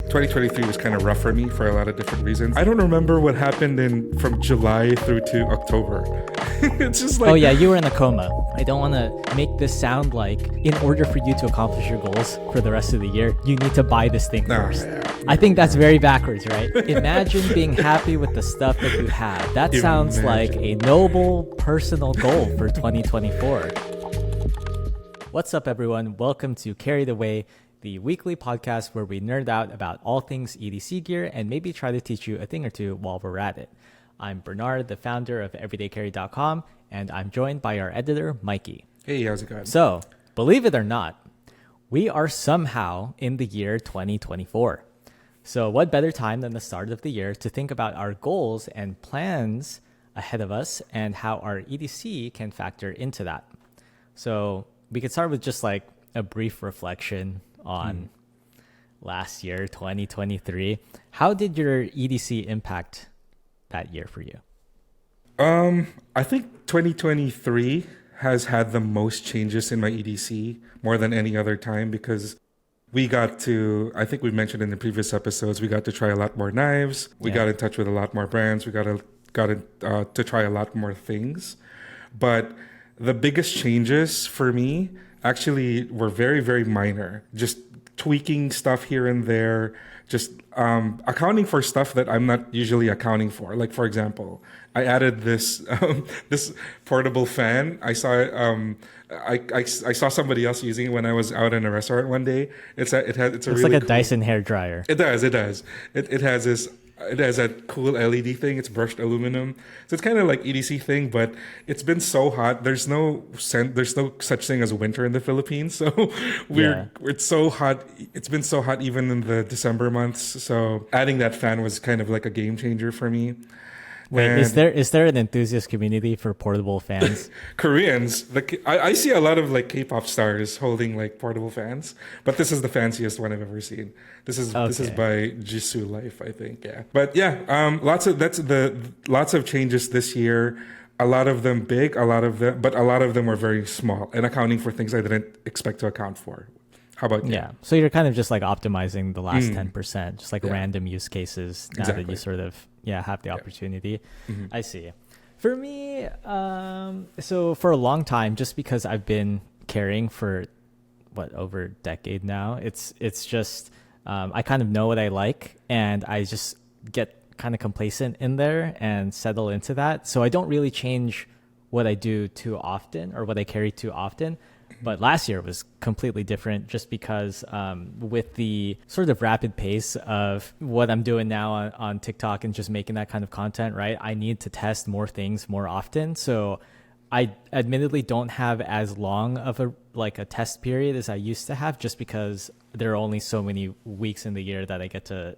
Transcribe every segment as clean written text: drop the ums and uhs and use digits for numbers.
2023 was kind of rough for me for a lot of different reasons. I don't remember what happened from July through to October. It's just like... Oh yeah, you were in a coma. I don't want to make this sound like in order for you to accomplish your goals for the rest of the year, you need to buy this thing first. I think that's very backwards, right? Imagine being happy with the stuff that you have. That sounds like a noble personal goal for 2024. What's up, everyone? Welcome to Carried Away, the weekly podcast where we nerd out about all things EDC gear and maybe try to teach you a thing or two while we're at it. I'm Bernard, the founder of everydaycarry.com, and I'm joined by our editor, Mikey. Hey, how's it going? So, believe it or not, we are somehow in the year 2024. So what better time than the start of the year to think about our goals and plans ahead of us and how our EDC can factor into that. So we could start with just like a brief reflection on last year, 2023. How did your EDC impact that year for you? I think 2023 has had the most changes in my EDC more than any other time because we got to, I think we mentioned in the previous episodes, we got to try a lot more knives. We got in touch with a lot more brands. We got to try a lot more things. But the biggest changes for me actually were very, very minor. Just tweaking stuff here and there, just accounting for stuff that I'm not usually accounting for. Like, for example, I added this this portable fan. I saw it. I saw somebody else using it when I was out in a restaurant one day. It's It's really like a cool, Dyson hair dryer. It does. It has a cool LED thing. It's brushed aluminum, so it's kind of like EDC thing. But it's been so hot. There's no such thing as winter in the Philippines. So it's so hot. It's been so hot even in the December months. So adding that fan was kind of like a game changer for me. Wait, and is there an enthusiast community for portable fans? Koreans, I see a lot of like K-pop stars holding like portable fans, but this is the fanciest one I've ever seen. This is by Jisoo Life, I think. Yeah, but yeah, lots of changes this year. A lot of them big, but a lot of them were very small and accounting for things I didn't expect to account for. How about you? Yeah, so you're kind of just like optimizing the last 10%, just like random use cases now that you sort of have the opportunity. I see. For me, so for a long time, just because I've been carrying for over a decade now, it's just I kind of know what I like, and I just get kind of complacent in there and settle into that. So I don't really change what I do too often or what I carry too often. But last year was completely different just because with the sort of rapid pace of what I'm doing now on TikTok and just making that kind of content, right? I need to test more things more often. So I admittedly don't have as long of a test period as I used to have just because there are only so many weeks in the year that I get to,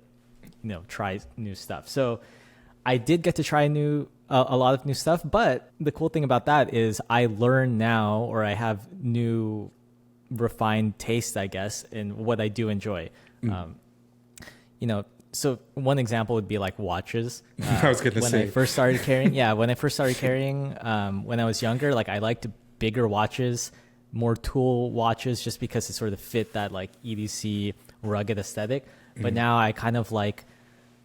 try new stuff. So I did get to try a lot of new stuff, but the cool thing about that is I learn now, or I have new refined taste, I guess, in what I do enjoy. So one example would be like watches. I was going to say. When I first started carrying, when I was younger, like I liked bigger watches, more tool watches, just because it sort of fit that like EDC rugged aesthetic. But now I kind of like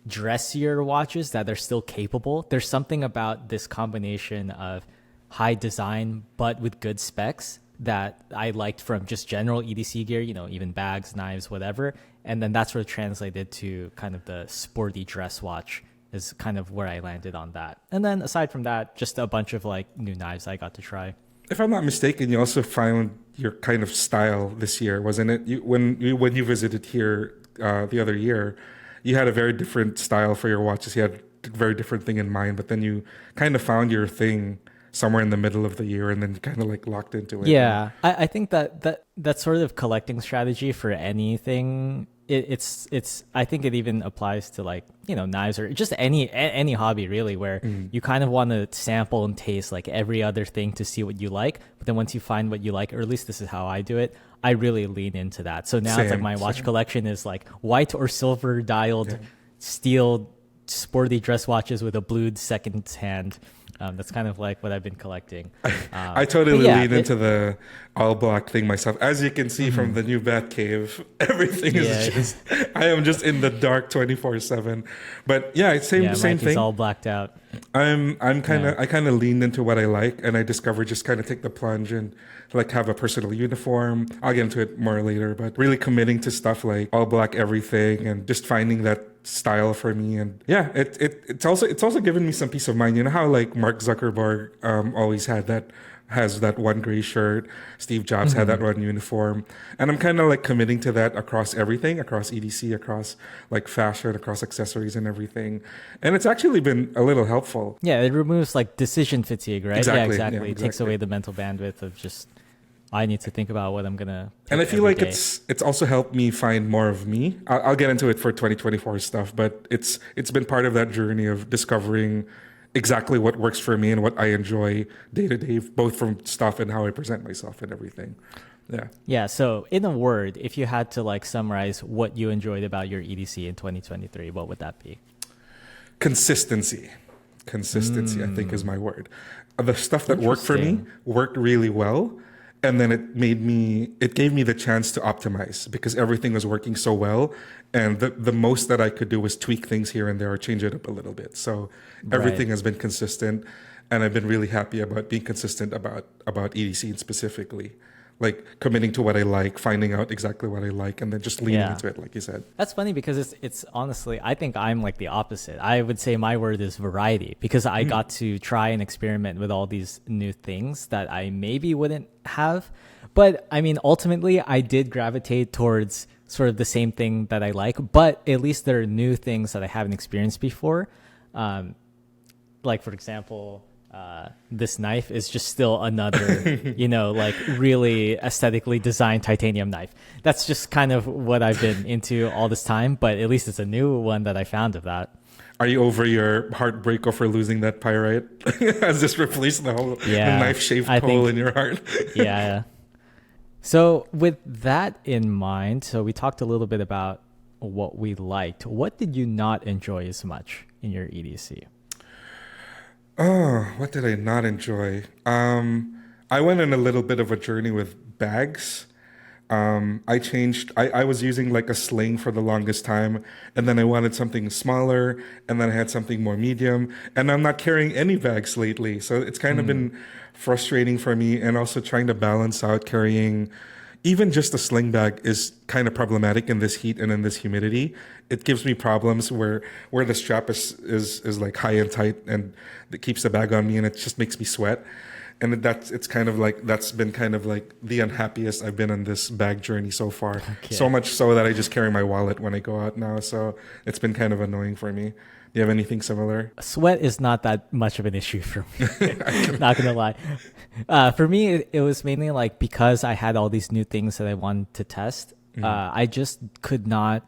dressier watches that are still capable. There's something about this combination of high design but with good specs that I liked from just general EDC gear, even bags, knives, whatever. And then that's sort of translated to kind of the sporty dress watch is kind of where I landed on that. And then aside from that, just a bunch of like new knives I got to try. If I'm not mistaken, you also found your kind of style this year, wasn't it? When you visited here the other year, you had a very different style for your watches. You had a very different thing in mind, but then you kind of found your thing somewhere in the middle of the year and then kind of like locked into it. Yeah, I think that sort of collecting strategy for anything, it's I think it even applies to like, knives or just any hobby really, where you kind of want to sample and taste like every other thing to see what you like. But then once you find what you like, or at least this is how I do it, I really lean into that. So now it's like my watch collection is like white or silver dialed steel sporty dress watches with a blued second hand That's kind of like what I've been collecting. I totally lean into the all black thing myself. As you can see from the new Bat Cave, everything is just, I am just in the dark 24/7. But yeah, it's same Mikey's thing. All blacked out. I kind of leaned into what I like, and I discovered just kind of take the plunge and like have a personal uniform. I'll get into it more later, but really committing to stuff like all black everything and just finding that style for me. And yeah, it's also given me some peace of mind. You know how like Mark Zuckerberg always has that one gray shirt. Steve Jobs had that one uniform. And I'm kind of like committing to that across everything, across EDC, across like fashion, across accessories and everything. And it's actually been a little helpful. Yeah, it removes like decision fatigue, right? Exactly. Yeah, exactly. Yeah, It takes away the mental bandwidth of just, I need to think about what I'm going to pick. And I feel like day. it's also helped me find more of me. I'll get into it for 2024 stuff, but it's been part of that journey of discovering exactly what works for me and what I enjoy day to day, both from stuff and how I present myself and everything. Yeah. Yeah. So in a word, if you had to like summarize what you enjoyed about your EDC in 2023, what would that be? Consistency, I think is my word. The stuff that worked for me worked really well. And then it gave me the chance to optimize because everything was working so well. And the most that I could do was tweak things here and there or change it up a little bit. So everything has been consistent. And I've been really happy about being consistent about EDC specifically. Like committing to what I like, finding out exactly what I like, and then just leaning into it, like you said. That's funny because it's honestly, I think I'm like the opposite. I would say my word is variety because I got to try and experiment with all these new things that I maybe wouldn't have. But I mean, ultimately, I did gravitate towards sort of the same thing that I like, but at least there are new things that I haven't experienced before. Like, for example, this knife is just still another, like really aesthetically designed titanium knife. That's just kind of what I've been into all this time, but at least it's a new one that I found of that. Are you over your heartbreak over losing that pyrite? Has this replaced the whole knife-shaped hole in your heart? Yeah. So with that in mind, so we talked a little bit about what we liked. What did you not enjoy as much in your EDC? Oh, what did I not enjoy? I went on a little bit of a journey with bags. I was using like a sling for the longest time, and then I wanted something smaller, and then I had something more medium, and I'm not carrying any bags lately. So it's kind of been frustrating for me, and also trying to balance out carrying even just a sling bag is kind of problematic in this heat and in this humidity. It gives me problems where the strap is like high and tight, and it keeps the bag on me, and it just makes me sweat. And that's been kind of like the unhappiest I've been on this bag journey so far. Okay. So much so that I just carry my wallet when I go out now. So it's been kind of annoying for me. Do you have anything similar? Sweat is not that much of an issue for me. Not gonna lie. For me, it was mainly like because I had all these new things that I wanted to test. I just could not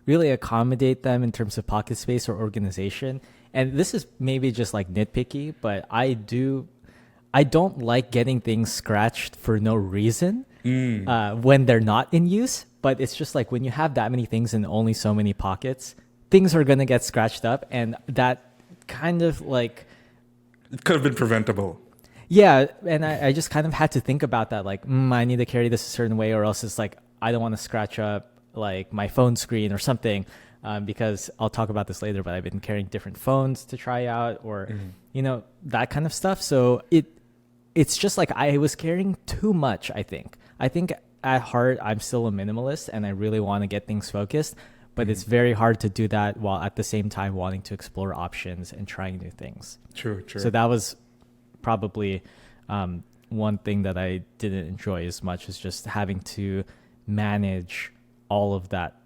really accommodate them in terms of pocket space or organization. And this is maybe just like nitpicky, but I don't like getting things scratched for no reason when they're not in use. But it's just like when you have that many things in only so many pockets, things are going to get scratched up. And that kind of like... It could have been preventable. Yeah. And I just kind of had to think about that. Like, I need to carry this a certain way, or else it's like, I don't want to scratch up like my phone screen or something. Because I'll talk about this later, but I've been carrying different phones to try out or, that kind of stuff. So it's just like I was carrying too much, I think. I think at heart, I'm still a minimalist and I really want to get things focused, but it's very hard to do that while at the same time wanting to explore options and trying new things. True. So that was probably one thing that I didn't enjoy as much, is just having to manage all of that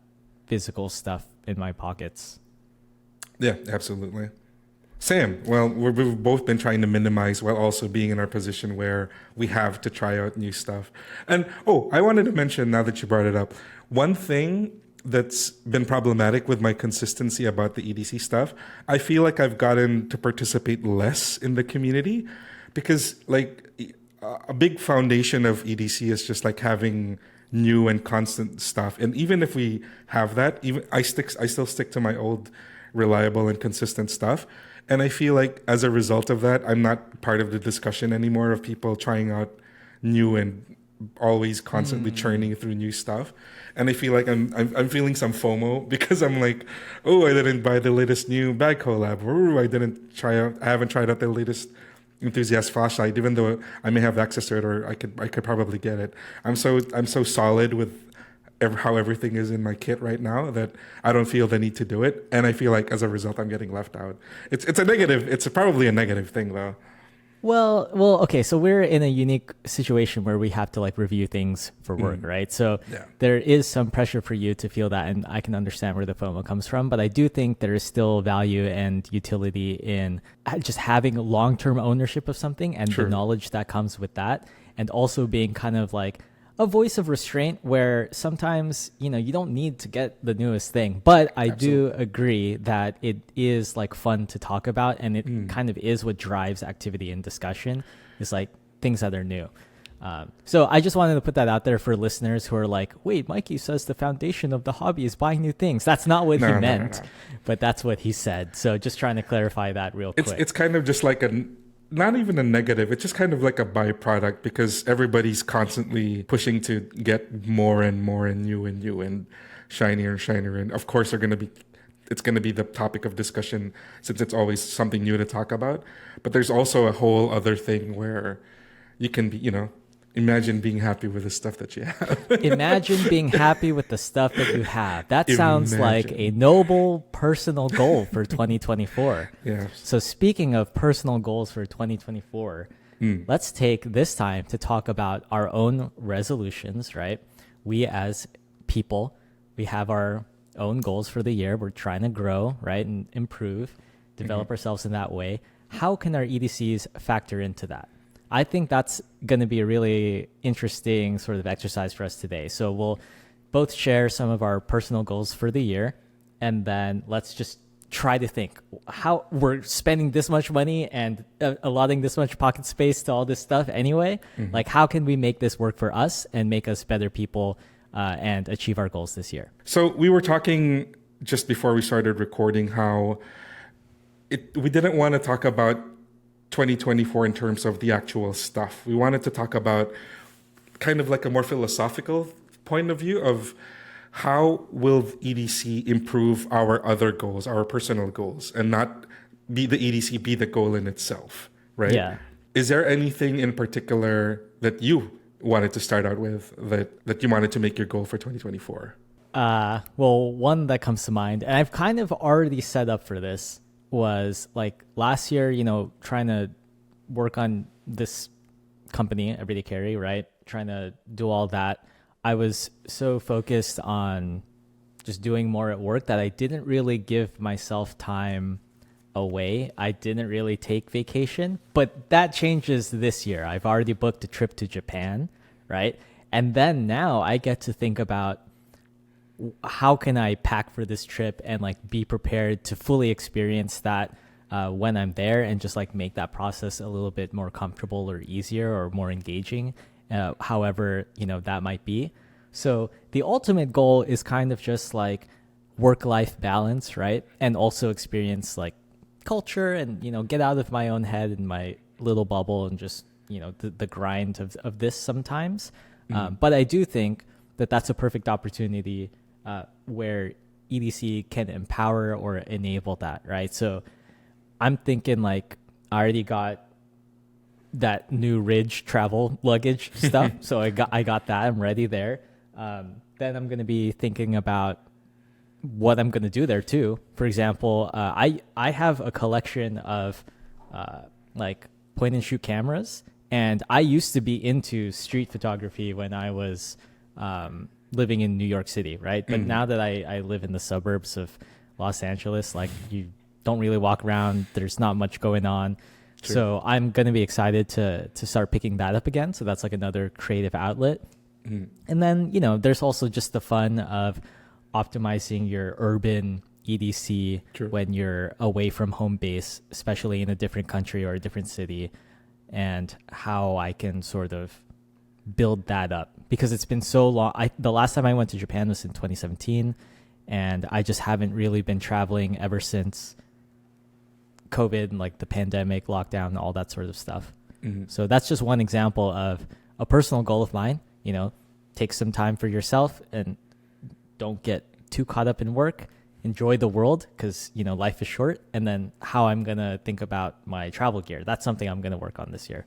physical stuff in my pockets. Yeah, absolutely. Same. Well, we've both been trying to minimize while also being in our position where we have to try out new stuff. And I wanted to mention, now that you brought it up, one thing that's been problematic with my consistency about the EDC stuff, I feel like I've gotten to participate less in the community because like a big foundation of EDC is just like having new and constant stuff. And even if we have that, I still stick to my old reliable and consistent stuff. And I feel like as a result of that, I'm not part of the discussion anymore of people trying out new and always constantly churning through new stuff. And I feel like I'm feeling some FOMO because I'm like, oh, I didn't buy the latest new bag collab. Or I haven't tried out the latest Enthusiast flashlight, even though I may have access to it, or I could probably get it. I'm so solid with how everything is in my kit right now that I don't feel the need to do it, and I feel like as a result I'm getting left out. It's a negative. It's probably a negative thing though. Well, okay. So we're in a unique situation where we have to like review things for work, right? So there is some pressure for you to feel that, and I can understand where the FOMO comes from. But I do think there is still value and utility in just having long-term ownership of something and the knowledge that comes with that, and also being kind of like a voice of restraint where sometimes, you don't need to get the newest thing. But I do agree that it is like fun to talk about, and it kind of is what drives activity and discussion, is like things that are new. So I just wanted to put that out there for listeners who are like, wait, Mikey says the foundation of the hobby is buying new things. That's not what he meant, but that's what he said. So just trying to clarify that real quick. It's kind of just like not even a negative. It's just kind of like a byproduct because everybody's constantly pushing to get more and more and new and shinier and shinier. And of course, it's going to be the topic of discussion since it's always something new to talk about. But there's also a whole other thing where you can be, imagine being happy with the stuff that you have. Imagine being happy with the stuff that you have. That sounds like a noble personal goal for 2024. Yeah. So speaking of personal goals for 2024, let's take this time to talk about our own resolutions, right? We as people, we have our own goals for the year. We're trying to grow, right? And improve, develop ourselves in that way. How can our EDCs factor into that? I think that's going to be a really interesting sort of exercise for us today. So we'll both share some of our personal goals for the year, and then let's just try to think how we're spending this much money and allotting this much pocket space to all this stuff anyway. Like, how can we make this work for us and make us better people and achieve our goals this year? So we were talking just before we started recording how we didn't want to talk about 2024 in terms of the actual stuff. We wanted to talk about kind of like a more philosophical point of view of how will EDC improve our other goals, our personal goals, and not be the EDC be the goal in itself, right? Yeah. Is there anything in particular that you wanted to start out with that you wanted to make your goal for 2024? Well, one that comes to mind, and I've kind of already set up for this, was like last year, trying to work on this company, Everyday Carry, right? Trying to do all that. I was so focused on just doing more at work that I didn't really give myself time away. I didn't really take vacation, but that changes this year. I've already booked a trip to Japan, right? And then now I get to think about how can I pack for this trip and like be prepared to fully experience that when I'm there, and just like make that process a little bit more comfortable or easier or more engaging, however, that might be. So the ultimate goal is kind of just like work-life balance, right? And also experience like culture and, get out of my own head and my little bubble and just, the grind of this sometimes. But I do think that that's a perfect opportunity where EDC can empower or enable that, right? So I'm thinking like I already got that new Ridge travel luggage stuff, so I got that. I'm ready there. Then I'm gonna be thinking about what I'm gonna do there too. For example, I have a collection of like point and shoot cameras, and I used to be into street photography when I was living in New York City, right? But now that I live in the suburbs of Los Angeles, like you don't really walk around. There's not much going on. True. So I'm going to be excited to start picking that up again. So that's like another creative outlet. And then, there's also just the fun of optimizing your urban EDC when you're away from home base, especially in a different country or a different city, and how I can sort of build that up, because it's been so long. The last time I went to Japan was in 2017, and I just haven't really been traveling ever since COVID and like the pandemic, lockdown, all that sort of stuff. So that's just one example of a personal goal of mine. You know, take some time for yourself and don't get too caught up in work. Enjoy the world, because, you know, life is short. And then how I'm going to think about my travel gear. That's something I'm going to work on this year.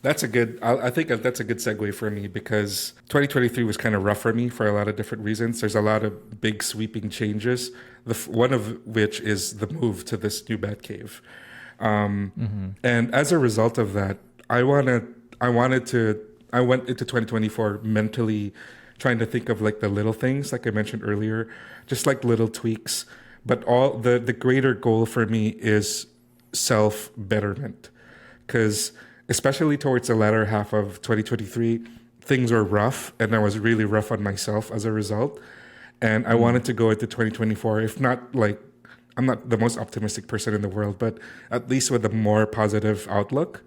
That's a good, I think that's a good segue for me, because 2023 was kind of rough for me for a lot of different reasons. There's a lot of big sweeping changes, one of which is the move to this new bat cave. And as a result of that, I went into 2024 mentally trying to think of like the little things, like I mentioned earlier, just like little tweaks. But all the greater goal for me is self-betterment, because especially towards the latter half of 2023, things were rough, and I was really rough on myself as a result. And I wanted to go into 2024, if not like, I'm not the most optimistic person in the world, but at least with a more positive outlook.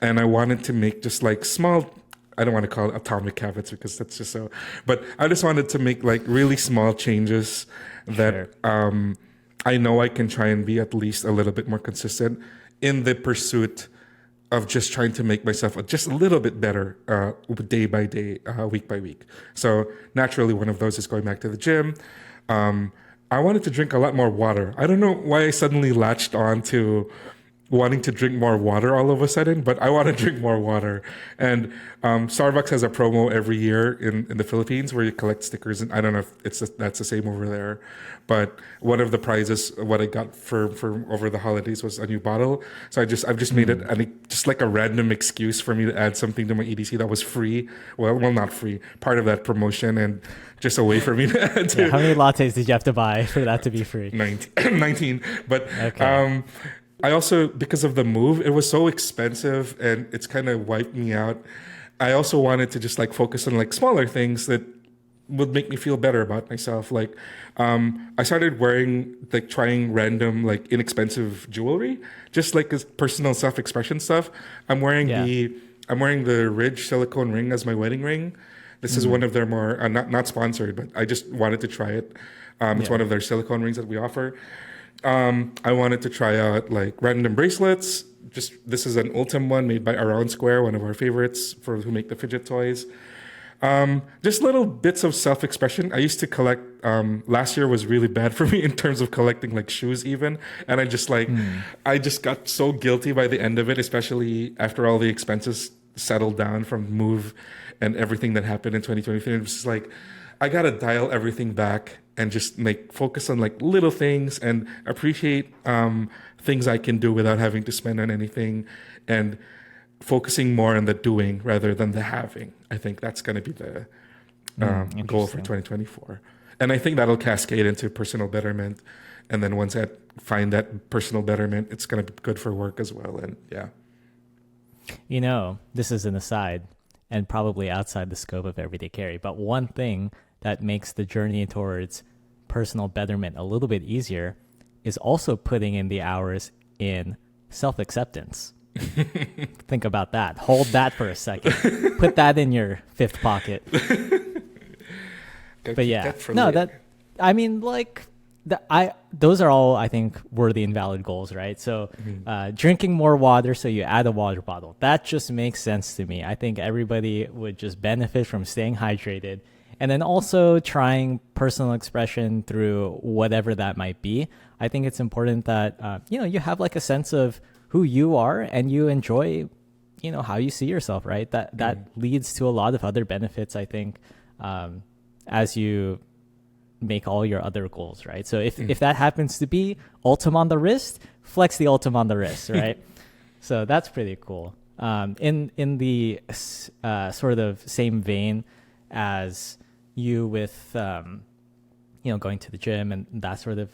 And I wanted to make just like small, I don't want to call it atomic habits because that's just so, but I just wanted to make like really small changes that I know I can try and be at least a little bit more consistent in the pursuit of just trying to make myself just a little bit better day by day, week by week. So naturally, one of those is going back to the gym. I wanted to drink a lot more water. I don't know why I suddenly latched on to wanting to drink more water all of a sudden, but I want to drink more water. And Starbucks has a promo every year in the Philippines where you collect stickers, and I don't know if that's the same over there. But one of the prizes, what I got for over the holidays, was a new bottle. So I've just made it just like a random excuse for me to add something to my EDC that was free. Well, not free, part of that promotion, and just a way for me to add to. How many lattes did you have to buy for that to be free? 19. But okay. I also, because of the move, it was so expensive and it's kind of wiped me out. I also wanted to just like focus on like smaller things that would make me feel better about myself. Like, I started trying random, like inexpensive jewelry, just like as personal self-expression stuff. I'm wearing the Ridge silicone ring as my wedding ring. This is one of their more, not sponsored, but I just wanted to try it. It's one of their silicone rings that we offer. I wanted to try out like random bracelets. This is an Ultim one made by Around Square, one of our favorites who make the fidget toys. Just little bits of self-expression. I used to collect, last year was really bad for me in terms of collecting like shoes even. And I just got so guilty by the end of it, especially after all the expenses settled down from move and everything that happened in 2023. It was just like, I got to dial everything back and just focus on like little things and appreciate things I can do without having to spend on anything, and focusing more on the doing rather than the having. I think that's going to be the goal for 2024. And I think that'll cascade into personal betterment. And then once I find that personal betterment, it's going to be good for work as well. And yeah. You know, this is an aside and probably outside the scope of everyday carry, but one thing that makes the journey towards personal betterment a little bit easier is also putting in the hours in self-acceptance. Think about that. Hold that for a second. Put that in your fifth pocket. But yeah, those are all, I think, worthy and valid goals, right? So drinking more water, so you add a water bottle. That just makes sense to me. I think everybody would just benefit from staying hydrated. And then also trying personal expression through whatever that might be. I think it's important that, you have like a sense of who you are and you enjoy, how you see yourself, right? That leads to a lot of other benefits, I think, as you make all your other goals, right? So if that happens to be Ultim on the wrist, flex the Ultim on the wrist, right? So that's pretty cool. In the sort of same vein as you with going to the gym and that sort of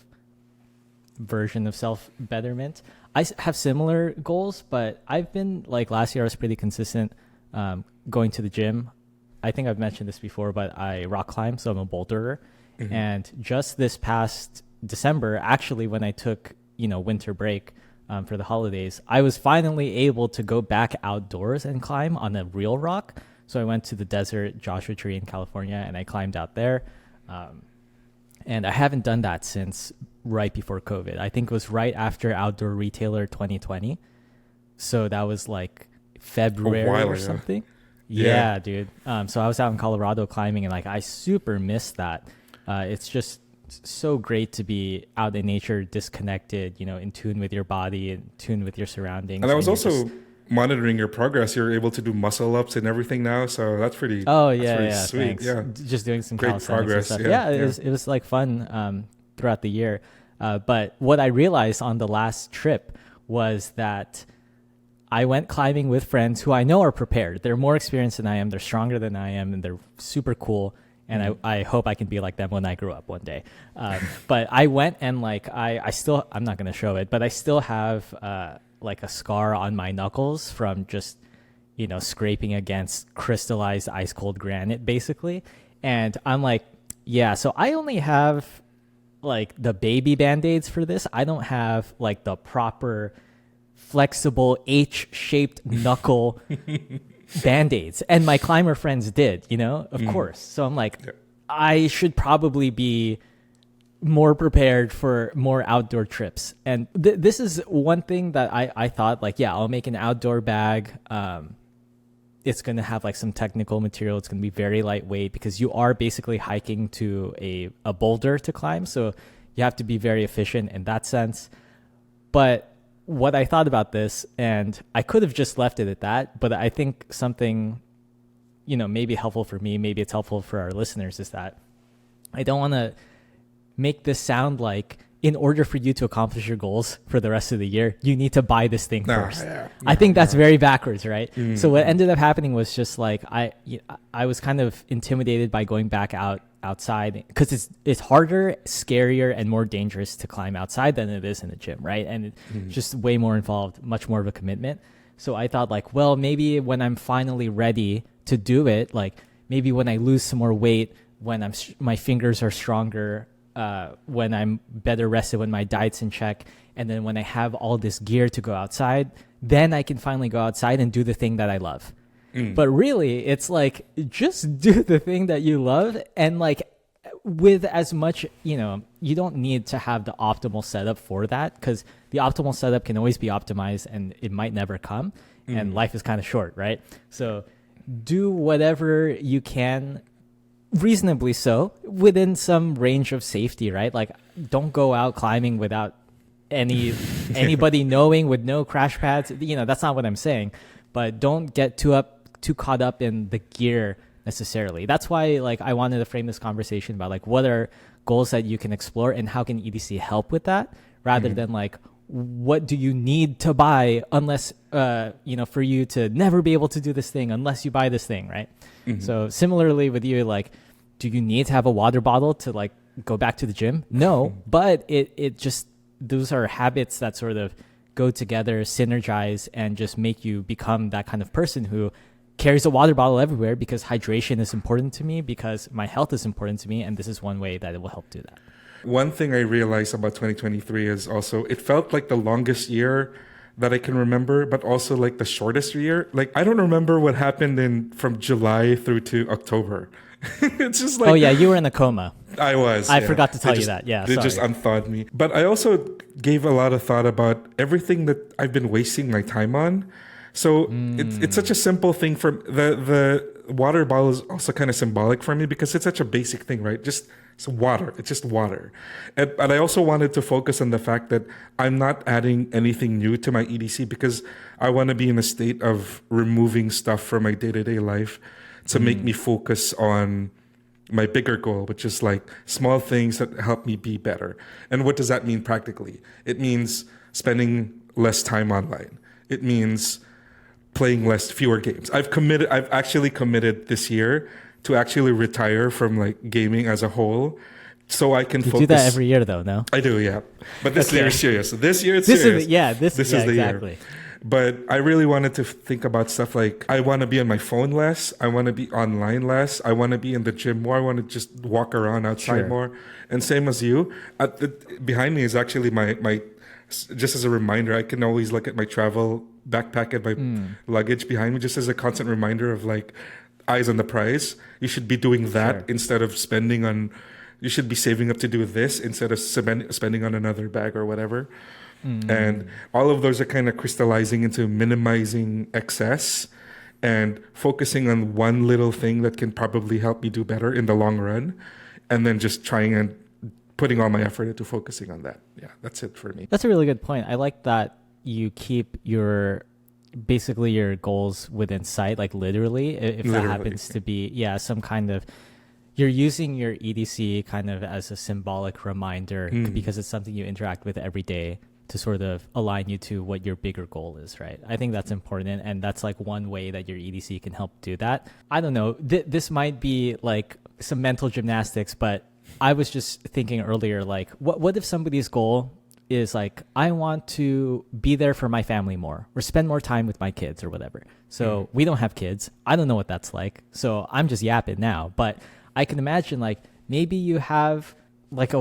version of self-betterment, I have similar goals, but I've been like last year I was pretty consistent going to the gym. I think I've mentioned this before, but I rock climb, so I'm a boulderer. And just this past December, actually, when I took winter break for the holidays, I was finally able to go back outdoors and climb on a real rock. So I went to the desert Joshua Tree in California and I climbed out there. And I haven't done that since right before COVID. I think it was right after Outdoor Retailer 2020. So that was like February or something. Yeah, dude. So I was out in Colorado climbing, and like I super missed that. It's just so great to be out in nature, disconnected, you know, in tune with your body, in tune with your surroundings. And I was also monitoring your progress. You're able to do muscle ups and everything now, so that's pretty. Sweet. Thanks. Yeah, just doing some great progress. And stuff. It was like fun throughout the year. But what I realized on the last trip was that I went climbing with friends who I know are prepared. They're more experienced than I am. They're stronger than I am, and they're super cool. And I hope I can be like them when I grow up one day. But I went and like I still, I'm not going to show it, but I still have like a scar on my knuckles from just, you know, scraping against crystallized ice cold granite basically. And I'm like, yeah, so I only have like the baby Band-Aids for this. I don't have like the proper flexible H-shaped knuckle Band-Aids, and my climber friends did, you know, of course. So I'm like, I should probably be more prepared for more outdoor trips. And this is one thing that I thought, like, yeah, I'll make an outdoor bag. It's going to have like some technical material. It's going to be very lightweight because you are basically hiking to a boulder to climb. So you have to be very efficient in that sense. But what I thought about this, and I could have just left it at that, but I think something, you know, maybe helpful for me, maybe it's helpful for our listeners, is that I don't want to make this sound like in order for you to accomplish your goals for the rest of the year, you need to buy this thing first. I think that's very backwards, right? So what ended up happening was just like I was kind of intimidated by going back outside because it's harder, scarier, and more dangerous to climb outside than it is in the gym, right? And it's just way more involved, much more of a commitment. So I thought like, well, maybe when I'm finally ready to do it, like maybe when I lose some more weight, when my fingers are stronger, when I'm better rested, when my diet's in check, and then when I have all this gear to go outside, then I can finally go outside and do the thing that I love. But really, it's like, just do the thing that you love, and like with as much, you know, you don't need to have the optimal setup for that, because the optimal setup can always be optimized and it might never come, and life is kind of short, right? So do whatever you can, reasonably so, within some range of safety, right? Like, don't go out climbing without anybody knowing, with no crash pads. You know, that's not what I'm saying. But don't get too caught up in the gear necessarily. That's why, like, I wanted to frame this conversation about like what are goals that you can explore and how can EDC help with that, rather than like what do you need to buy unless you know, for you to never be able to do this thing unless you buy this thing, right? So similarly with you, like, do you need to have a water bottle to like go back to the gym? No, but it just, those are habits that sort of go together, synergize, and just make you become that kind of person who carries a water bottle everywhere, because hydration is important to me, because my health is important to me, and this is one way that it will help do that. One thing I realized about 2023 is also, it felt like the longest year that I can remember, but also like the shortest year. Like, I don't remember what happened from July through to October. It's just like, oh yeah, you were in a coma. I was. I forgot to tell you that. Yeah, they sorry. just unthawed me. But I also gave a lot of thought about everything that I've been wasting my time on. So it's such a simple thing. For the water bottle is also kind of symbolic for me, because it's such a basic thing, right? It's water. It's just water. But I also wanted to focus on the fact that I'm not adding anything new to my EDC, because I want to be in a state of removing stuff from my day-to-day life to make me focus on my bigger goal, which is like small things that help me be better. And what does that mean practically? It means spending less time online. It means playing fewer games. I've actually committed this year to actually retire from like gaming as a whole, so I can focus. You do that every year though, no? I do, yeah. But this year is serious. This year it's serious. This is the exactly. year. But I really wanted to think about stuff like, I want to be on my phone less. I want to be online less. I want to be in the gym more. I want to just walk around outside more. And same as you. Behind me is actually my, just as a reminder, I can always look at my travel backpack and my luggage behind me, just as a constant reminder of like, eyes on the prize. You should be doing that instead of spending on you should be saving up to do this instead of spending on another bag or whatever. And all of those are kind of crystallizing into minimizing excess and focusing on one little thing that can probably help me do better in the long run, and then just trying and putting all my effort into focusing on that. Yeah, that's it for me. That's a really good point. I like that you keep your goals within sight, like literally, if that happens to be, some kind of, you're using your EDC kind of as a symbolic reminder because it's something you interact with every day to sort of align you to what your bigger goal is, right? I think that's important, and that's like one way that your EDC can help do that. I don't know, this might be like some mental gymnastics, but I was just thinking earlier, like, what if somebody's goal is like, I want to be there for my family more, or spend more time with my kids or whatever. So we don't have kids. I don't know what that's like. So I'm just yapping now, but I can imagine like maybe you have like I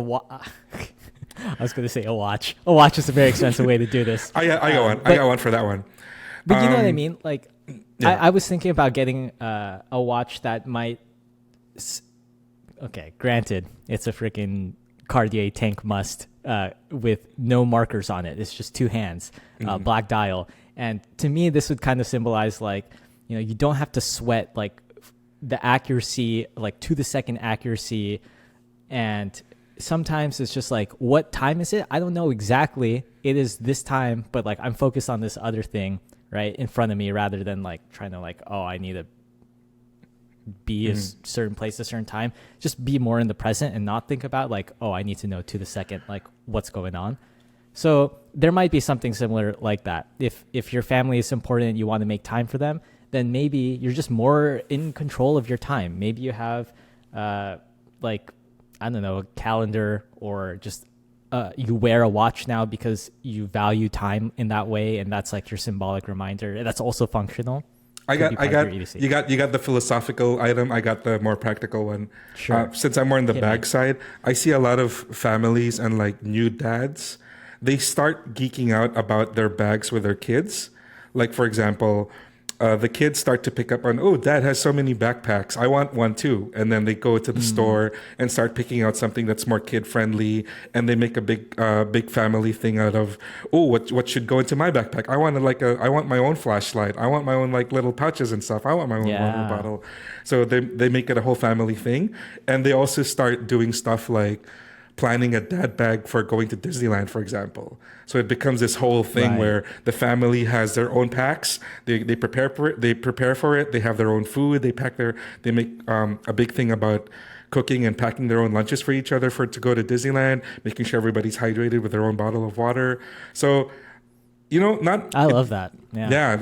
was going to say a watch. A watch is a very expensive way to do this. I got one. I got one for that one. But you know what I mean? Like, I was thinking about getting a watch that might... Okay, granted, it's a freaking Cartier Tank Must with no markers on it. It's just two hands, black dial. And to me, this would kind of symbolize like, you know, you don't have to sweat like the accuracy, like to the second accuracy. And sometimes it's just like, what time is it? I don't know exactly. It is this time, but like I'm focused on this other thing right in front of me, rather than like trying to like, oh, I need to be a certain place at a certain time. Just be more in the present and not think about like, oh, I need to know to the second like what's going on. So there might be something similar like that. If your family is important and you want to make time for them, then maybe you're just more in control of your time. Maybe you have like, I don't know, a calendar, or just you wear a watch now because you value time in that way, and that's like your symbolic reminder. That's also functional. You got the philosophical item. I got the more practical one. Sure. Since I'm more on the bag side, I see a lot of families and like new dads, they start geeking out about their bags with their kids. Like, for example, the kids start to pick up on, oh, dad has so many backpacks, I want one too. And then they go to the store and start picking out something that's more kid friendly, and they make a big family thing out of, oh, what should go into my backpack? I want my own flashlight. I want my own like little pouches and stuff. I want my own water bottle. So they make it a whole family thing. And they also start doing stuff like planning a dad bag for going to Disneyland, for example. So it becomes this whole thing where the family has their own packs. They prepare for it. They have their own food. They make a big thing about cooking and packing their own lunches for each other to go to Disneyland, making sure everybody's hydrated with their own bottle of water. So, you know, I love that. Yeah.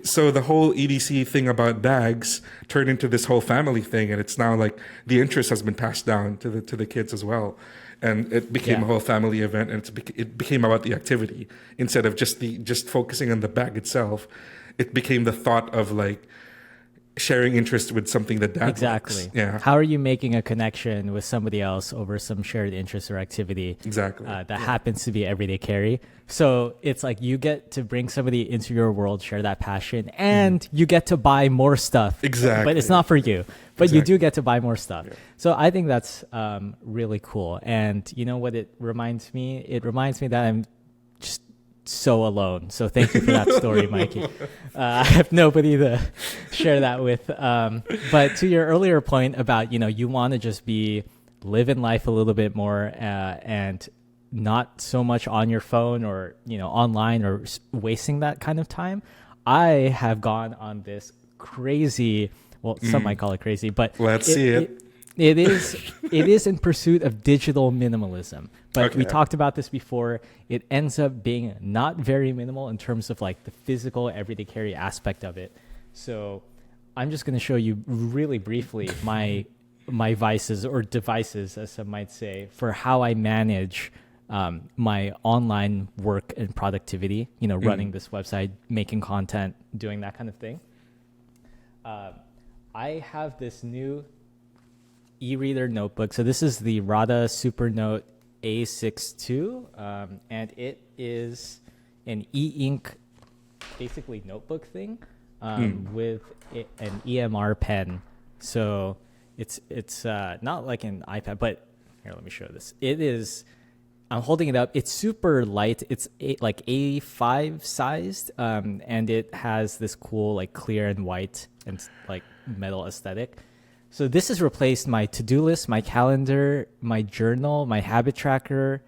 So the whole EDC thing about bags turned into this whole family thing, and it's now like the interest has been passed down to the kids as well, and it became a whole family event, and it became about the activity instead of just focusing on the bag itself. It became the thought of like sharing interest with something that dad likes. Yeah. How are you making a connection with somebody else over some shared interest or activity? Exactly. That happens to be everyday carry. So it's like you get to bring somebody into your world, share that passion, and you get to buy more stuff. Exactly. But it's not for you. But you do get to buy more stuff. Yeah. So I think that's really cool. And you know what it reminds me? It reminds me that I'm just so alone. So thank you for that story, Mikey. I have nobody to share that with. But to your earlier point about, you know, you want to just be living life a little bit more and not so much on your phone or, you know, online or wasting that kind of time. I have gone on this crazy, well, some might call it crazy, but let's see it. It is in pursuit of digital minimalism. But we talked about this before. It ends up being not very minimal in terms of like the physical everyday carry aspect of it. So I'm just going to show you really briefly my vices or devices, as some might say, for how I manage my online work and productivity, you know, running this website, making content, doing that kind of thing. I have this new e-reader notebook. So this is the Rada Supernote A62, and it is an e-ink, basically notebook thing with an EMR pen. So It's not like an iPad, but here, let me show this. It is. I'm holding it up. It's super light. It's like A5 sized, and it has this cool like clear and white and like metal aesthetic. So this has replaced my to-do list, my calendar, my journal, my habit tracker,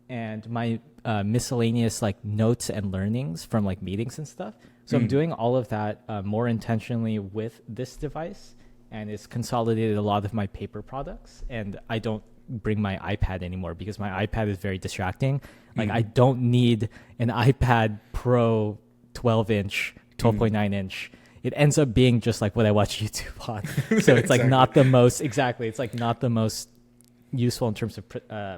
and my miscellaneous like notes and learnings from like meetings and stuff. So I'm doing all of that more intentionally with this device, and it's consolidated a lot of my paper products, and I don't bring my iPad anymore because my iPad is very distracting. Like I don't need an iPad Pro 12-inch, 12.9 inch. It ends up being just like what I watch YouTube on. So it's like not the most, exactly. It's like not the most useful in terms of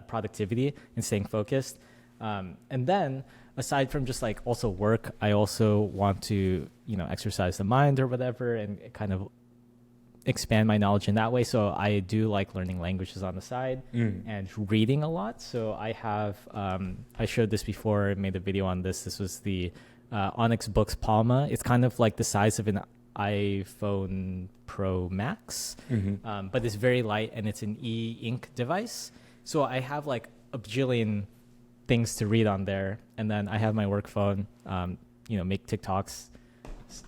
productivity and staying focused. And then aside from just like also work, I also want to, exercise the mind or whatever and kind of expand my knowledge in that way. So I do like learning languages on the side and reading a lot. So I have, I showed this before, made a video on this. This was the Onyx Books Palma. It's kind of like the size of an iPhone Pro Max, but it's very light and it's an e-ink device. So I have like a bajillion things to read on there. And then I have my work phone, make TikToks,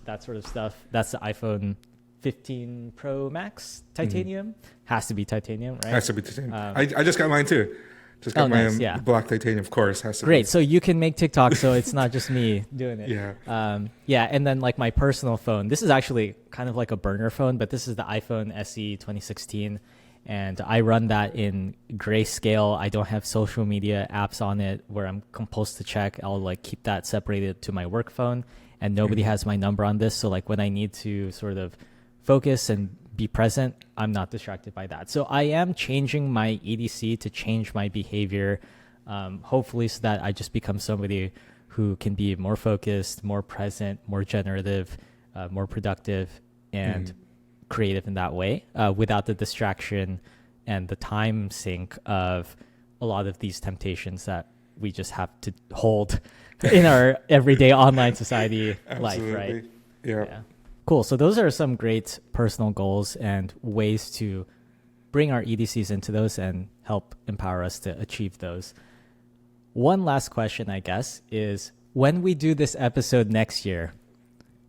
that sort of stuff. That's the iPhone 15 Pro Max titanium. Has to be titanium, right? Has to be titanium. I just got mine too. Just got my black titanium, of course. Has to Great. be. So you can make TikTok, so it's not just me doing it. Yeah. And then like my personal phone. This is actually kind of like a burner phone, but this is the iPhone SE 2016. And I run that in grayscale. I don't have social media apps on it where I'm compulsed to check. I'll like keep that separated to my work phone, and nobody has my number on this. So like when I need to sort of focus and be present, I'm not distracted by that. So I am changing my EDC to change my behavior, hopefully so that I just become somebody who can be more focused, more present, more generative, more productive, and creative in that way, without the distraction and the time sink of a lot of these temptations that we just have to hold in our everyday online society life, right? Yeah. Cool. So those are some great personal goals and ways to bring our EDCs into those and help empower us to achieve those. One last question, I guess, is when we do this episode next year,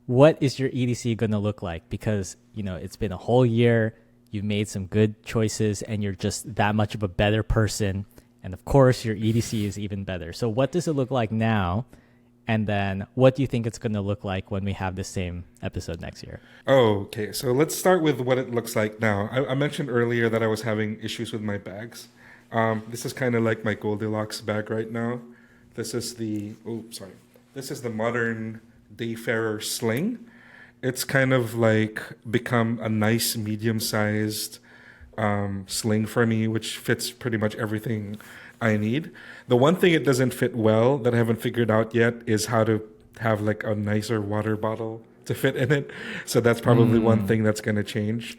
what is your EDC going to look like? Because, it's been a whole year, you've made some good choices, and you're just that much of a better person. And of course, your EDC is even better. So what does it look like now? And then what do you think it's going to look like when we have the same episode next year? Okay, so let's start with what it looks like now. I mentioned earlier that I was having issues with my bags. This is kind of like my Goldilocks bag right now. This is the modern Dayfarer sling. It's kind of like become a nice medium-sized sling for me, which fits pretty much everything I need. The one thing it doesn't fit well that I haven't figured out yet is how to have like a nicer water bottle to fit in it. So that's probably one thing that's going to change.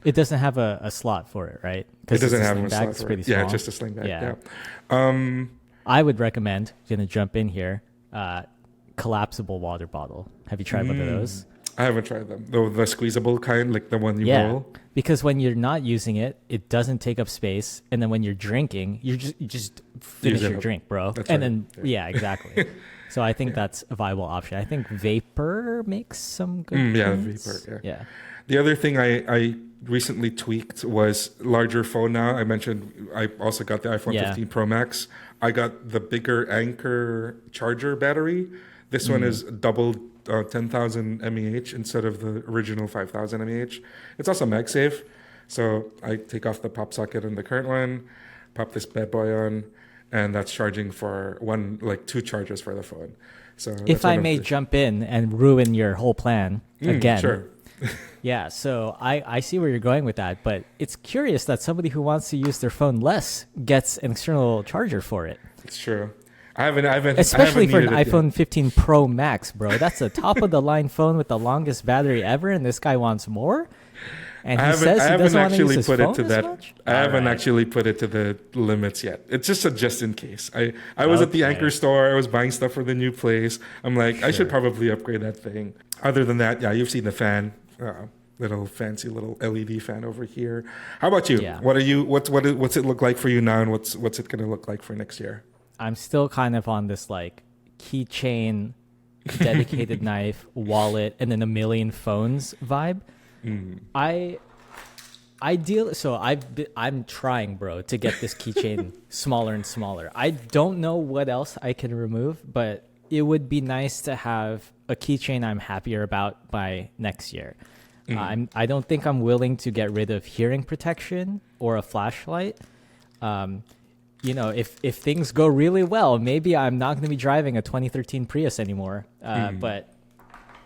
It doesn't have a slot for it, right? It doesn't have a slot it's for pretty it. small. Yeah, just a sling bag. Yeah. I would recommend, going to jump in here, collapsible water bottle. Have you tried one of those? I haven't tried them. The squeezable kind, like the one you roll. Because when you're not using it, it doesn't take up space, and then when you're drinking, you just finish your drink, bro. That's and right. then exactly. So I think that's a viable option. I think Vapor makes some good. Vapor. Yeah. The other thing I recently tweaked was larger phone. Now I mentioned I also got the iPhone 15 Pro Max. I got the bigger Anchor charger battery. This one is double 10,000 mAh instead of the original 5,000 mAh. It's also MagSafe, so I take off the pop socket in the current one, pop this bad boy on, and that's charging for two chargers for the phone. So if I may jump in and ruin your whole plan again. Sure. Yeah, so I see where you're going with that, but it's curious that somebody who wants to use their phone less gets an external charger for it. It's true. I haven't Especially for an iPhone yet. 15 Pro Max, bro. That's the top of the line phone with the longest battery ever, and this guy wants more. And he says he doesn't want to use his phone as much? I haven't actually put it to the limits yet. It's just a just in case. I was at the Anchor store. I was buying stuff for the new place. I'm like, I should probably upgrade that thing. Other than that, you've seen the fan. little fancy little LED fan over here. How about you? Yeah. What's it look like for you now, and what's it going to look like for next year? I'm still kind of on this like keychain, dedicated knife, wallet, and then a million phones vibe. I'm trying, bro, to get this keychain smaller and smaller. I don't know what else I can remove, but it would be nice to have a keychain I'm happier about by next year. I don't think I'm willing to get rid of hearing protection or a flashlight. If things go really well, maybe I'm not going to be driving a 2013 Prius anymore. But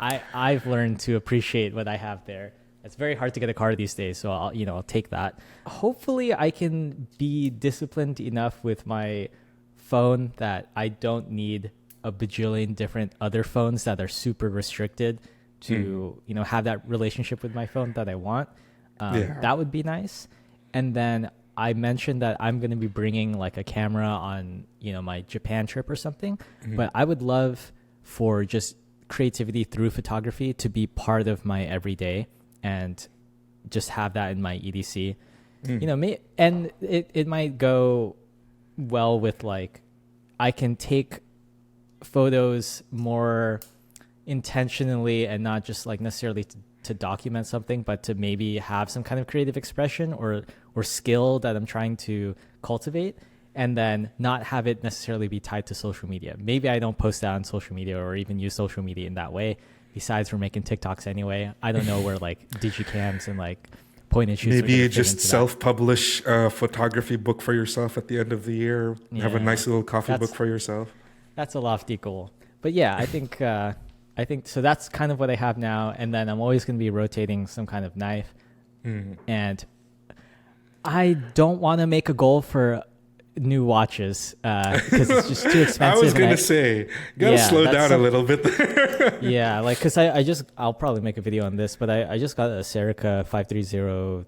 I've learned to appreciate what I have there. It's very hard to get a car these days, so I'll take that. Hopefully, I can be disciplined enough with my phone that I don't need a bajillion different other phones that are super restricted to have that relationship with my phone that I want. That would be nice. And then I mentioned that I'm going to be bringing like a camera on my Japan trip or something, but I would love for just creativity through photography to be part of my everyday and just have that in my EDC. And it might go well with like I can take photos more intentionally and not just like necessarily to document something, but to maybe have some kind of creative expression or skill that I'm trying to cultivate, and then not have it necessarily be tied to social media. Maybe I don't post that on social media or even use social media in that way. Besides, we're making TikToks anyway. I don't know where like digicams and like point and shoots. Maybe you just self-publish a photography book for yourself at the end of the year. Have a nice little coffee book for yourself. That's a lofty goal. But yeah, I think so. That's kind of what I have now. And then I'm always going to be rotating some kind of knife. And I don't want to make a goal for new watches because it's just too expensive. I was gonna say, gotta slow down a little bit there. Yeah, like because I'll probably make a video on this, but I just got a Serica 5303-1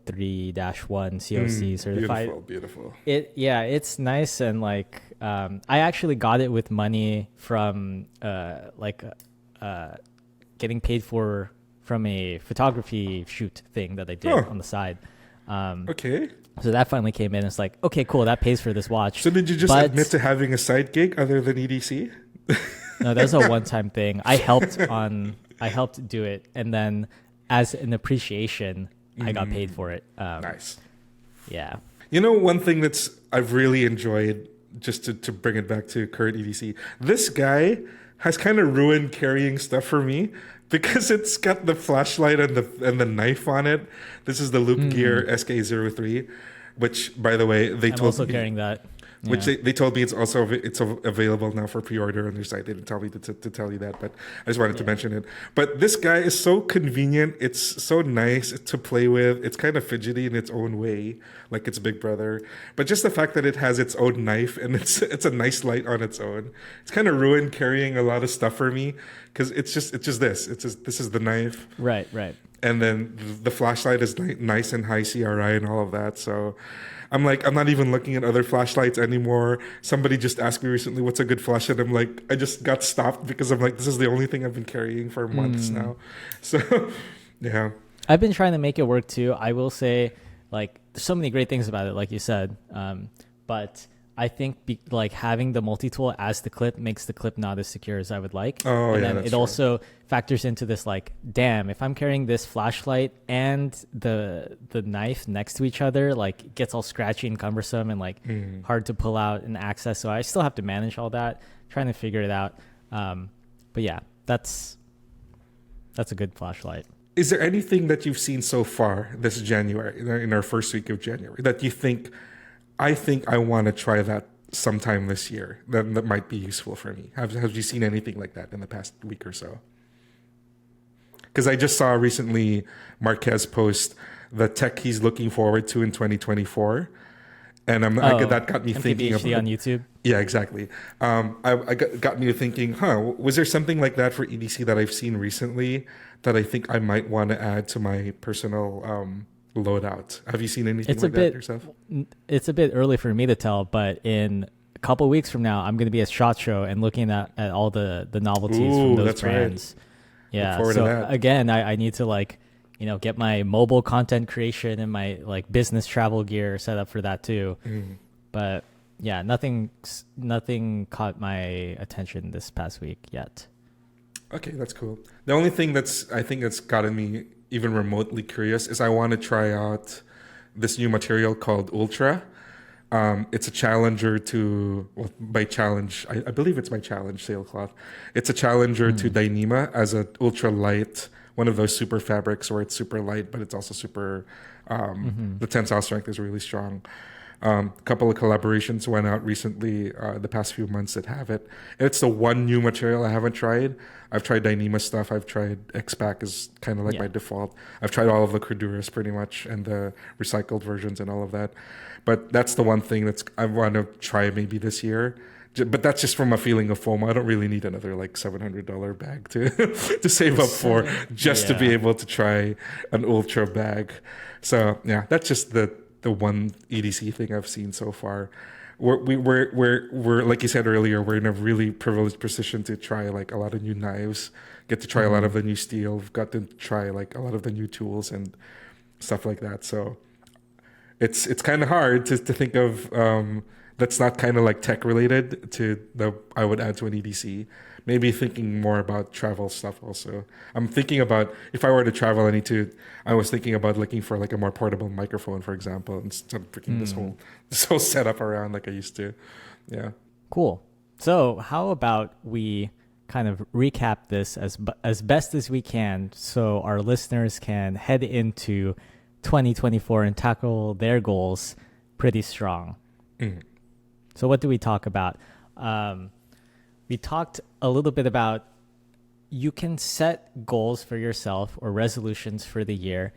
COC certified. Beautiful. It's nice, and like I actually got it with money from getting paid for from a photography shoot thing that I did on the side. Okay. So that finally came in. It's like, okay, cool. That pays for this watch. So did you just admit to having a side gig other than EDC? No, that was a one-time thing. I helped do it, and then as an appreciation, I got paid for it. Nice. Yeah. One thing I've really enjoyed, just to bring it back to current EDC, this guy has kind of ruined carrying stuff for me. Because it's got the flashlight and the knife on it. This is the Loop Gear SK03, which, by the way, I'm also carrying that. Yeah. Which they told me it's available now for pre-order on their site. They didn't tell me to tell you that, but I just wanted to mention it. But this guy is so convenient. It's so nice to play with. It's kind of fidgety in its own way, like its big brother. But just the fact that it has its own knife and it's a nice light on its own. It's kind of ruined carrying a lot of stuff for me because it's just this. This is the knife. Right. And then the flashlight is nice and high CRI and all of that. So I'm like, I'm not even looking at other flashlights anymore. Somebody just asked me recently, what's a good flashlight? I'm like, I just got stopped because I'm like, this is the only thing I've been carrying for months now. So, yeah. I've been trying to make it work too. I will say, like, there's so many great things about it, like you said. But I think having the multi-tool as the clip makes the clip not as secure as I would like. Oh, and yeah, then it also factors into this, like, damn, if I'm carrying this flashlight and the knife next to each other, like, it gets all scratchy and cumbersome and like hard to pull out and access. So I still have to manage all that, trying to figure it out. But yeah, that's a good flashlight. Is there anything that you've seen so far this January, in our first week of January, that you think, I want to try that sometime this year that might be useful for me? Have you seen anything like that in the past week or so? Because I just saw recently Marquez post the tech he's looking forward to in 2024. And that got me thinking about on YouTube. Yeah, exactly. Got me thinking, was there something like that for EDC that I've seen recently that I think I might want to add to my personal loadout? Have you seen anything that yourself? It's a bit early for me to tell, but in a couple of weeks from now, I'm going to be at SHOT Show and looking at all the novelties from those brands. Right. Yeah. So again, I need to like get my mobile content creation and my like business travel gear set up for that too. But yeah, nothing caught my attention this past week yet. Okay, that's cool. The only thing I think that's gotten me even remotely curious is I want to try out this new material called Ultra. It's a challenger to, well, by challenge, I believe it's by challenge sailcloth. It's a challenger to Dyneema as an ultra light, one of those super fabrics where it's super light, but it's also super, the tensile strength is really strong. A couple of collaborations went out recently, the past few months that have it. And it's the one new material I haven't tried. I've tried Dyneema stuff. I've tried X-Pac is kind of like my default. I've tried all of the Corduras pretty much and the recycled versions and all of that. But that's the one thing I want to try maybe this year. But that's just from a feeling of FOMO. I don't really need another like $700 bag to to save up for just to be able to try an Ultra bag. So yeah, that's just the one EDC thing I've seen so far. We're like you said earlier, we're in a really privileged position to try like a lot of new knives, get to try a lot of the new steel, we've got to try like a lot of the new tools and stuff like that. So it's kind of hard to think of that's not kind of like tech related to I would add to an EDC. Maybe thinking more about travel stuff also. I'm thinking about if I were to travel, I was thinking about looking for like a more portable microphone, for example, instead of freaking this whole setup around like I used to. Yeah. Cool. So how about we kind of recap this as best as we can so our listeners can head into 2024 and tackle their goals pretty strong. So what do we talk about? We talked a little bit about you can set goals for yourself or resolutions for the year.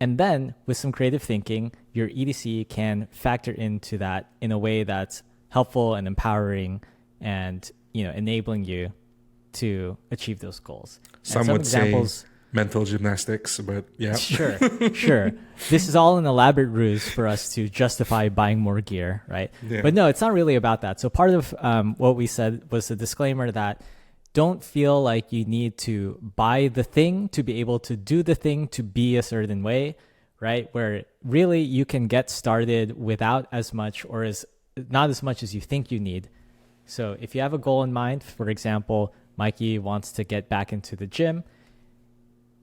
And then with some creative thinking, your EDC can factor into that in a way that's helpful and empowering and, enabling you to achieve those goals. Some would say mental gymnastics, but yeah. Sure. This is all an elaborate ruse for us to justify buying more gear, right? Yeah. But no, it's not really about that. So part of what we said was a disclaimer that don't feel like you need to buy the thing to be able to do the thing to be a certain way, right? Where really you can get started without as much or not as much as you think you need. So if you have a goal in mind, for example, Mikey wants to get back into the gym,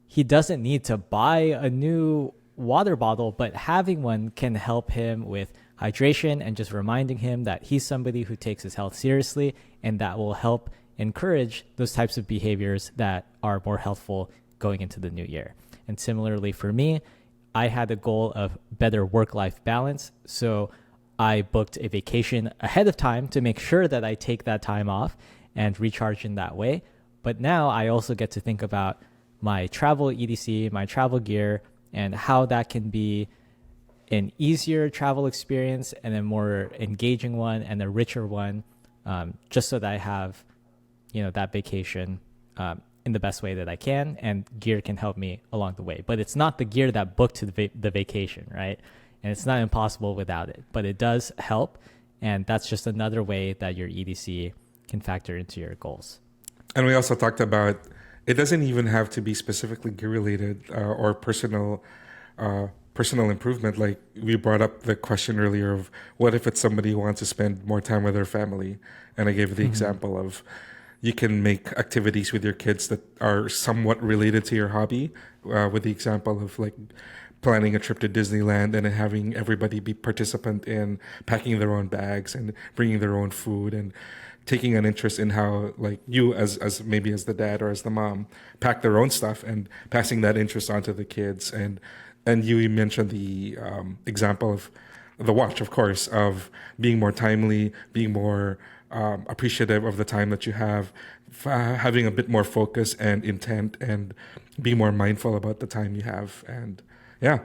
he doesn't need to buy a new water bottle, but having one can help him with hydration and just reminding him that he's somebody who takes his health seriously, and that will help encourage those types of behaviors that are more healthful going into the new year. And similarly for me, I had a goal of better work-life balance. So I booked a vacation ahead of time to make sure that I take that time off and recharge in that way. But now I also get to think about my travel EDC, my travel gear, and how that can be an easier travel experience and a more engaging one and a richer one, just so that I have, that vacation in the best way that I can, and gear can help me along the way. But it's not the gear that booked the vacation, right? And it's not impossible without it, but it does help, and that's just another way that your EDC can factor into your goals. And we also talked about it doesn't even have to be specifically gear related or personal improvement. Like we brought up the question earlier of what if it's somebody who wants to spend more time with their family, and I gave the example of you can make activities with your kids that are somewhat related to your hobby, with the example of like planning a trip to Disneyland and then having everybody be participant in packing their own bags and bringing their own food and taking an interest in how like you as maybe as the dad or as the mom pack their own stuff and passing that interest onto the kids. And you mentioned the example of the watch, of course, of being more timely, being more appreciative of the time that you have, having a bit more focus and intent, and being more mindful about the time you have. And yeah,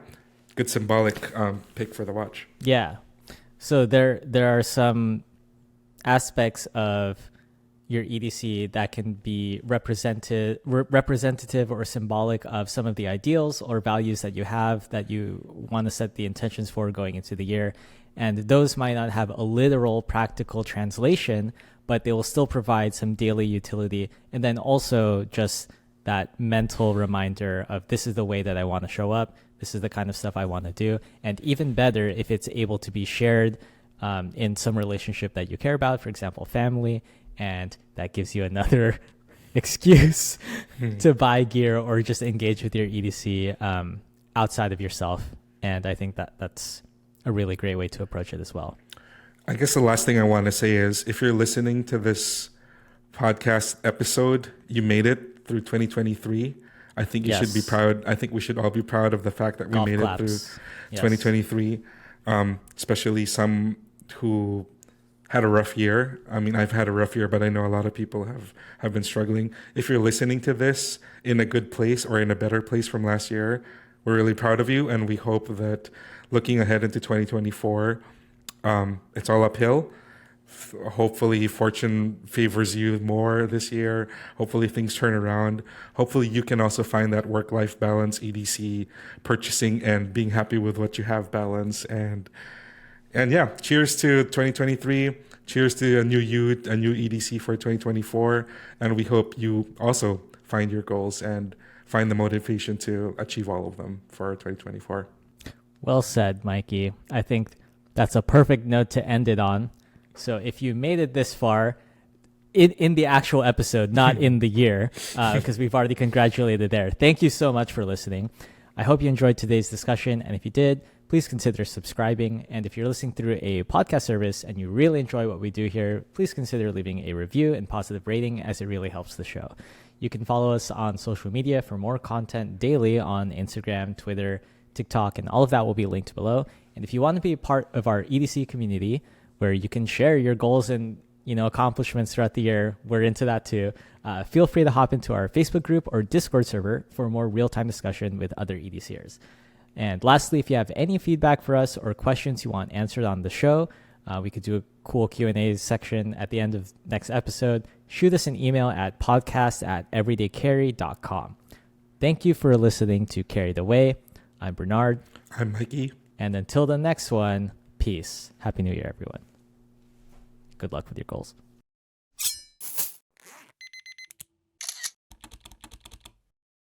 good symbolic pick for the watch. Yeah. So there are some aspects of your EDC that can be representative or symbolic of some of the ideals or values that you have that you want to set the intentions for going into the year. And those might not have a literal practical translation, but they will still provide some daily utility. And then also just that mental reminder of this is the way that I want to show up. This is the kind of stuff I want to do. And even better if it's able to be shared in some relationship that you care about, for example, family, and that gives you another excuse to buy gear or just engage with your EDC outside of yourself. And I think that that's a really great way to approach it as well. I guess the last thing I want to say is if you're listening to this podcast episode, you made it through 2023. I think you should be proud. I think we should all be proud of the fact that we made it through 2023, especially some who had a rough year. I mean, I've had a rough year, but I know a lot of people have been struggling. If you're listening to this in a good place or in a better place from last year, we're really proud of you. And we hope that looking ahead into 2024, it's all uphill. Hopefully fortune favors you more this year. Hopefully things turn around. Hopefully you can also find that work-life balance, EDC, purchasing and being happy with what you have balance. And yeah, cheers to 2023. Cheers to a new you, a new EDC for 2024. And we hope you also find your goals and find the motivation to achieve all of them for 2024. Well said, Mikey. I think that's a perfect note to end it on. So if you made it this far in the actual episode, not in the year, because we've already congratulated there. Thank you so much for listening. I hope you enjoyed today's discussion. And if you did, please consider subscribing. And if you're listening through a podcast service and you really enjoy what we do here, please consider leaving a review and positive rating, as it really helps the show. You can follow us on social media for more content daily on Instagram, Twitter, TikTok, and all of that will be linked below. And if you want to be a part of our EDC community, where you can share your goals and accomplishments throughout the year, we're into that too. Feel free to hop into our Facebook group or Discord server for more real-time discussion with other EDCers. And lastly, if you have any feedback for us or questions you want answered on the show, we could do a cool Q&A section at the end of next episode. Shoot us an email at podcast@everydaycarry.com. Thank you for listening to Carry the Way. I'm Bernard. I'm Mikey. And until the next one, peace. Happy New Year, everyone. Good luck with your goals.